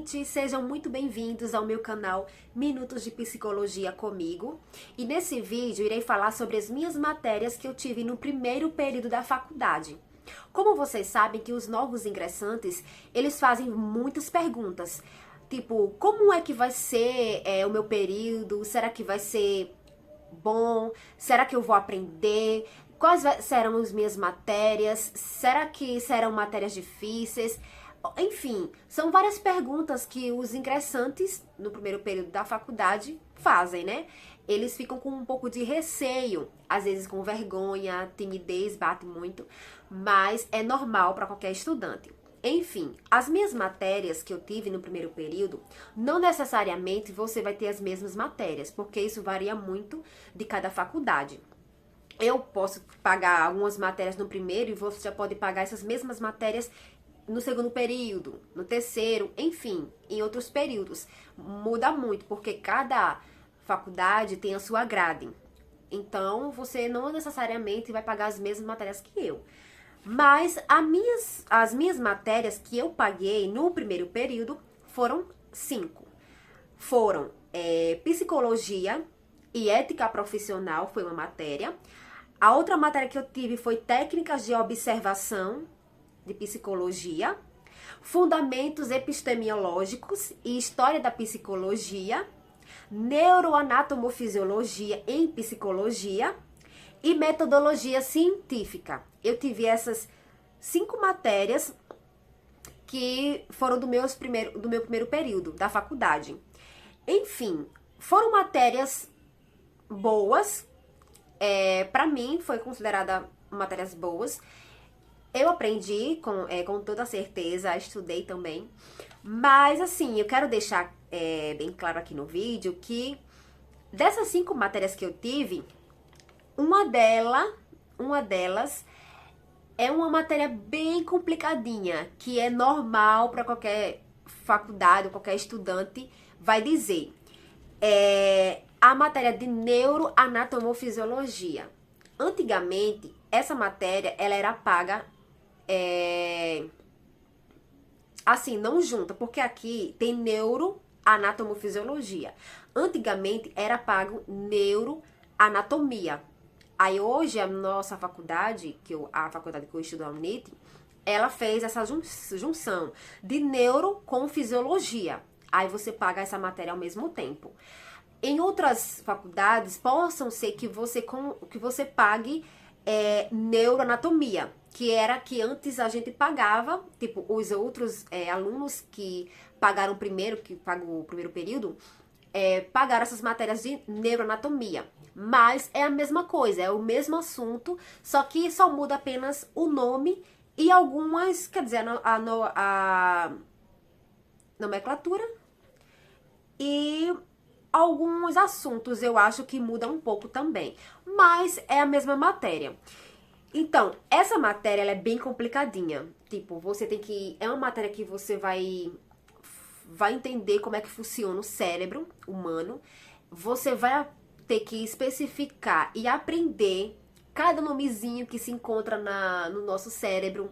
gente! Sejam muito bem-vindos ao meu canal Minutos de Psicologia comigo. E nesse vídeo irei falar sobre as minhas matérias que eu tive no primeiro período da faculdade. Como vocês sabem que os novos ingressantes, eles fazem muitas perguntas. Tipo, como é que vai ser o meu período? Será que vai ser bom? Será que eu vou aprender? Quais serão as minhas matérias? Será que serão matérias difíceis? Enfim, são várias perguntas que os ingressantes no primeiro período da faculdade fazem, né? Eles ficam com um pouco de receio, às vezes com vergonha, timidez bate muito, mas é normal para qualquer estudante. Enfim, as minhas matérias que eu tive no primeiro período, não necessariamente você vai ter as mesmas matérias, porque isso varia muito de cada faculdade. Eu posso pagar algumas matérias no primeiro e você já pode pagar essas mesmas matérias no segundo período, no terceiro, enfim, em outros períodos. Muda muito, porque cada faculdade tem a sua grade. Então, você não necessariamente vai pagar as mesmas matérias que eu. Mas as minhas matérias que eu paguei no primeiro período foram 5. Foram psicologia e ética profissional, foi uma matéria. A outra matéria que eu tive foi técnicas de observação de psicologia, fundamentos epistemológicos e história da psicologia, neuroanatomofisiologia em psicologia e metodologia científica. Eu tive essas 5 matérias que foram do meu primeiro período da faculdade. Enfim, foram matérias boas. Para mim, foi considerada matérias boas. Eu aprendi com toda certeza, estudei também. Mas, assim, eu quero deixar bem claro aqui no vídeo que dessas 5 matérias que eu tive, uma delas é uma matéria bem complicadinha, que é normal para qualquer faculdade, qualquer estudante vai dizer. A matéria de neuroanatomofisiologia. Antigamente, essa matéria ela era paga assim, não junta, porque aqui tem neuroanatomofisiologia. Antigamente era pago neuroanatomia. Aí hoje a nossa faculdade, a faculdade que eu estudo, a UNIT, ela fez essa junção de neuro com fisiologia. Aí você paga essa matéria ao mesmo tempo. Em outras faculdades, possam ser que você pague neuroanatomia, que era que antes a gente pagava, tipo, os outros alunos que pagaram primeiro, que pagou o primeiro período, pagaram essas matérias de neuroanatomia. Mas é a mesma coisa, é o mesmo assunto, só que só muda apenas o nome e algumas, quer dizer, a nomenclatura e alguns assuntos eu acho que mudam um pouco também, mas é a mesma matéria. Então, essa matéria ela é bem complicadinha. Tipo, você tem que... É uma matéria que você vai entender como é que funciona o cérebro humano. Você vai ter que especificar e aprender cada nomezinho que se encontra no nosso cérebro.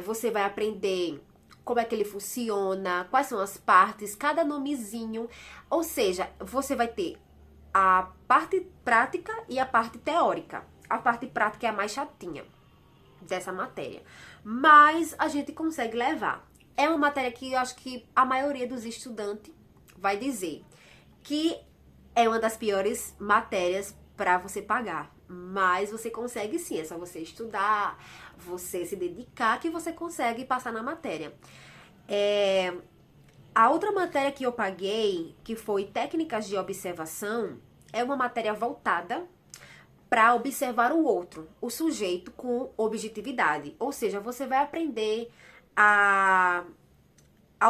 Você vai aprender como é que ele funciona, quais são as partes, cada nomezinho. Ou seja, você vai ter a parte prática e a parte teórica. A parte prática é a mais chatinha dessa matéria, mas a gente consegue levar. É uma matéria que eu acho que a maioria dos estudantes vai dizer que é uma das piores matérias para você pagar, mas você consegue sim, é só você estudar, você se dedicar que você consegue passar na matéria. A outra matéria que eu paguei, que foi técnicas de observação, é uma matéria voltada para observar o outro, o sujeito, com objetividade. Ou seja, você vai aprender a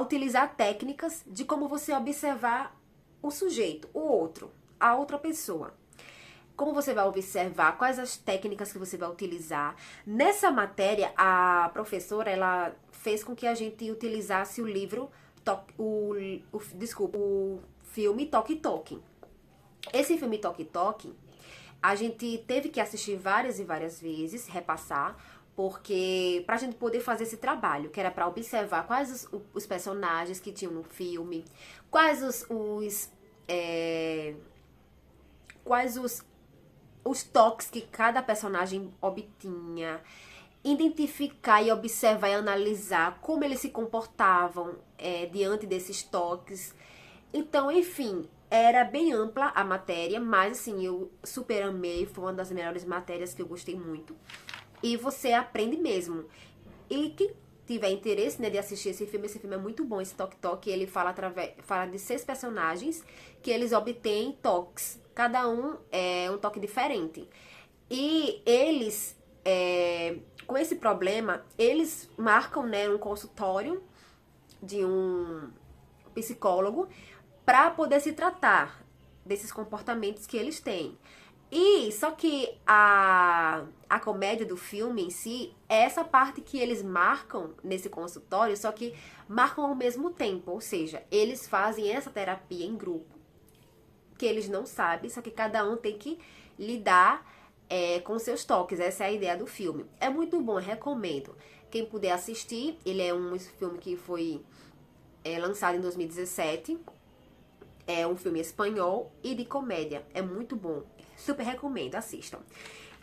utilizar técnicas de como você observar o sujeito, o outro, a outra pessoa. Como você vai observar, quais as técnicas que você vai utilizar. Nessa matéria, a professora, ela fez com que a gente utilizasse o livro, o filme Toque Toque. Esse filme Toque Toque, a gente teve que assistir várias e várias vezes, repassar, Porque pra gente poder fazer esse trabalho, que era pra observar quais os personagens que tinham no filme, quais quais os toques que cada personagem obtinha, identificar e observar e analisar como eles se comportavam diante desses toques. Então, enfim, era bem ampla a matéria, mas assim, eu super amei, foi uma das melhores matérias que eu gostei muito. E você aprende mesmo. E quem tiver interesse, né, de assistir esse filme é muito bom, esse Tok Tok, ele fala de 6 personagens que eles obtêm toques. Cada um é um toque diferente. E eles, com esse problema, eles marcam, né, um consultório de um psicólogo para poder se tratar desses comportamentos que eles têm. E só que a comédia do filme em si é essa parte que eles marcam nesse consultório, só que marcam ao mesmo tempo, ou seja, eles fazem essa terapia em grupo, que eles não sabem, só que cada um tem que lidar com seus toques. Essa é a ideia do filme. É muito bom, eu recomendo. Quem puder assistir, ele é um filme que foi lançado em 2017. É um filme espanhol e de comédia. É muito bom. Super recomendo, assistam.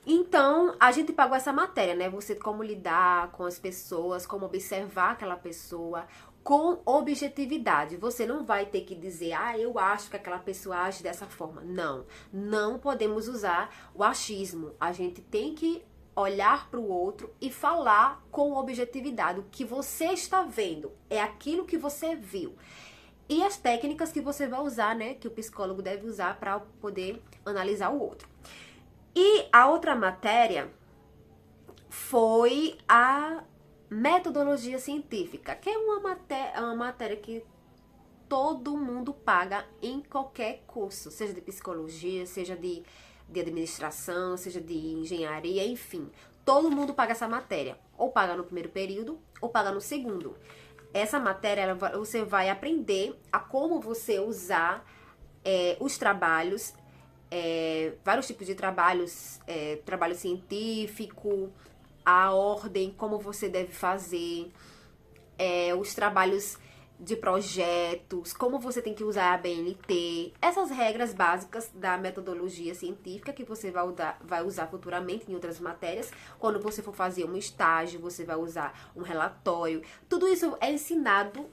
Então, a gente pagou essa matéria, né? Você como lidar com as pessoas, como observar aquela pessoa com objetividade. Você não vai ter que dizer, eu acho que aquela pessoa age dessa forma. Não, não podemos usar o achismo. A gente tem que olhar para o outro e falar com objetividade. O que você está vendo é aquilo que você viu. E as técnicas que você vai usar, né? Que o psicólogo deve usar para poder analisar o outro. E a outra matéria foi a metodologia científica, que é uma matéria que todo mundo paga em qualquer curso, seja de psicologia, seja de administração, seja de engenharia, enfim. Todo mundo paga essa matéria, ou paga no primeiro período, ou paga no segundo. Essa matéria, você vai aprender a como você usar os trabalhos, vários tipos de trabalhos, trabalho científico, a ordem, como você deve fazer, os trabalhos de projetos, como você tem que usar a BNT, essas regras básicas da metodologia científica que você vai usar futuramente em outras matérias. Quando você for fazer um estágio, você vai usar um relatório. Tudo isso é ensinado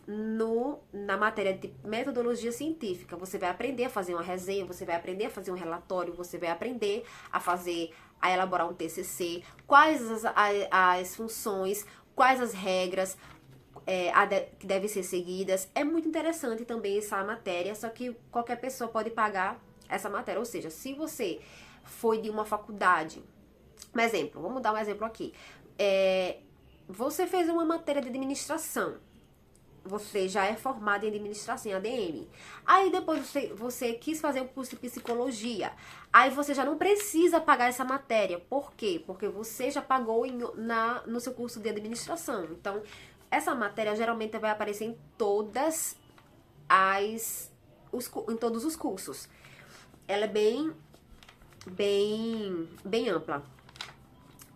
na matéria de metodologia científica. Você vai aprender a fazer uma resenha, você vai aprender a fazer um relatório, você vai aprender a elaborar um TCC, quais as funções, quais as regras, que devem ser seguidas. É muito interessante também essa matéria, só que qualquer pessoa pode pagar essa matéria. Ou seja, se você foi de uma faculdade, um exemplo, vamos dar um exemplo aqui. Você fez uma matéria de administração, você já é formado em administração, em ADM. Aí depois você quis fazer um curso de psicologia. Aí você já não precisa pagar essa matéria. Por quê? Porque você já pagou no seu curso de administração. Então, essa matéria geralmente vai aparecer em todos os cursos. Ela é bem ampla.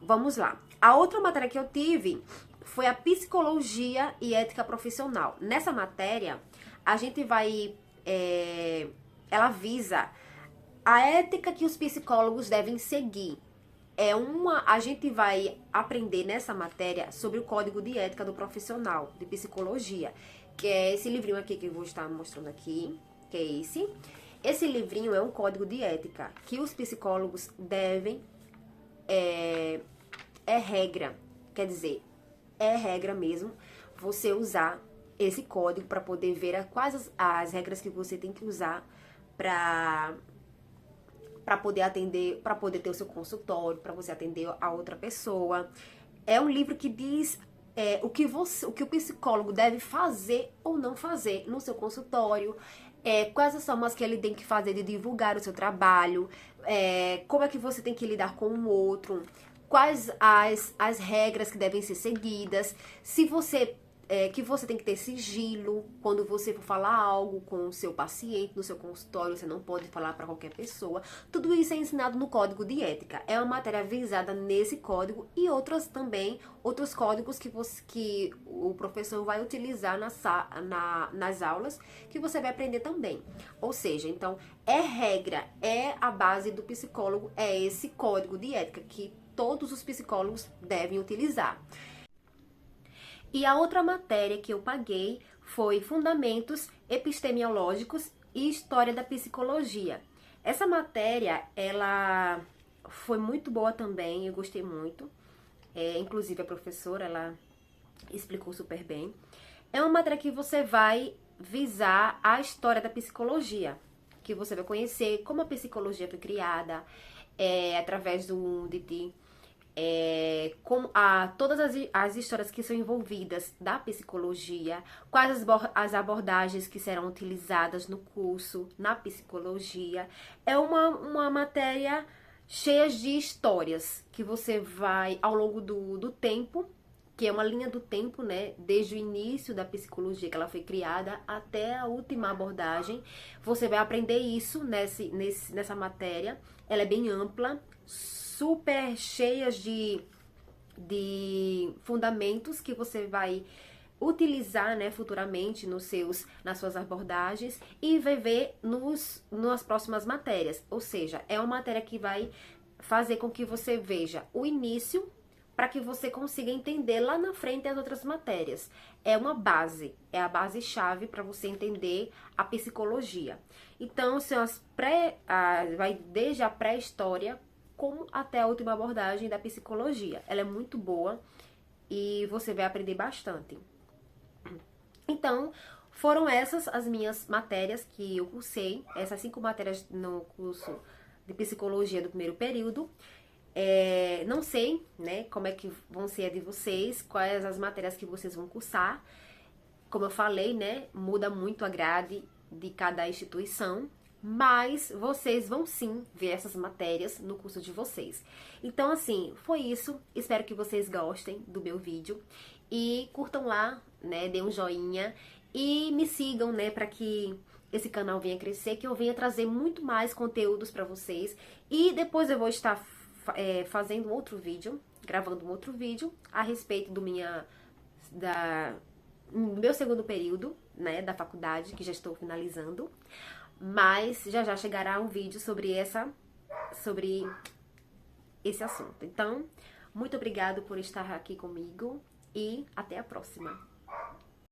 Vamos lá. A outra matéria que eu tive foi a psicologia e ética profissional. Nessa matéria, a gente vai... ela visa a ética que os psicólogos devem seguir. A gente vai aprender nessa matéria sobre o código de ética do profissional de psicologia, que é esse livrinho aqui que eu vou estar mostrando aqui, que é esse. Esse livrinho é um código de ética que os psicólogos devem, regra, quer dizer, é regra mesmo, você usar esse código para poder ver quais as regras que você tem que usar para poder atender, para poder ter o seu consultório, para você atender a outra pessoa. É um livro que diz o que o psicólogo deve fazer ou não fazer no seu consultório, quais as formas que ele tem que fazer de divulgar o seu trabalho, como é que você tem que lidar com o outro, quais as regras que devem ser seguidas. Se você que você tem que ter sigilo quando você for falar algo com o seu paciente no seu consultório, você não pode falar para qualquer pessoa. Tudo isso é ensinado no Código de Ética. É uma matéria visada nesse código e outros também, outros códigos que o professor vai utilizar nas aulas, que você vai aprender também. Ou seja, então, é regra, é a base do psicólogo, é esse Código de Ética que todos os psicólogos devem utilizar. E a outra matéria que eu paguei foi Fundamentos Epistemológicos e História da Psicologia. Essa matéria, ela foi muito boa também, eu gostei muito. Inclusive a professora, ela explicou super bem. É uma matéria que você vai visar a história da psicologia, que você vai conhecer como a psicologia foi criada, através do DT, todas as histórias que são envolvidas da psicologia, quais as abordagens que serão utilizadas no curso, na psicologia. É uma matéria cheia de histórias que você vai, ao longo do tempo, que é uma linha do tempo, né? Desde o início da psicologia que ela foi criada até a última abordagem. Você vai aprender isso nessa matéria. Ela é bem ampla, super cheias de fundamentos que você vai utilizar, né, futuramente nas suas abordagens e vai ver nas próximas matérias. Ou seja, é uma matéria que vai fazer com que você veja o início para que você consiga entender lá na frente as outras matérias. É uma base, é a base-chave para você entender a psicologia. Então, vai desde a pré-história como até a última abordagem da psicologia. Ela é muito boa e você vai aprender bastante. Então, foram essas as minhas matérias que eu cursei, essas 5 matérias no curso de psicologia do primeiro período. Não sei, né, como é que vão ser a de vocês, quais as matérias que vocês vão cursar. Como eu falei, né, muda muito a grade de cada instituição, mas vocês vão sim ver essas matérias no curso de vocês. Então, assim, foi isso. Espero que vocês gostem do meu vídeo e curtam lá, né, dê um joinha e me sigam, né, para que esse canal venha crescer, que eu venha trazer muito mais conteúdos para vocês. E depois eu vou estar fazendo outro vídeo, gravando um outro vídeo a respeito do meu segundo período, né, da faculdade, que já estou finalizando. Mas já chegará um vídeo sobre esse assunto. Então, muito obrigado por estar aqui comigo e até a próxima.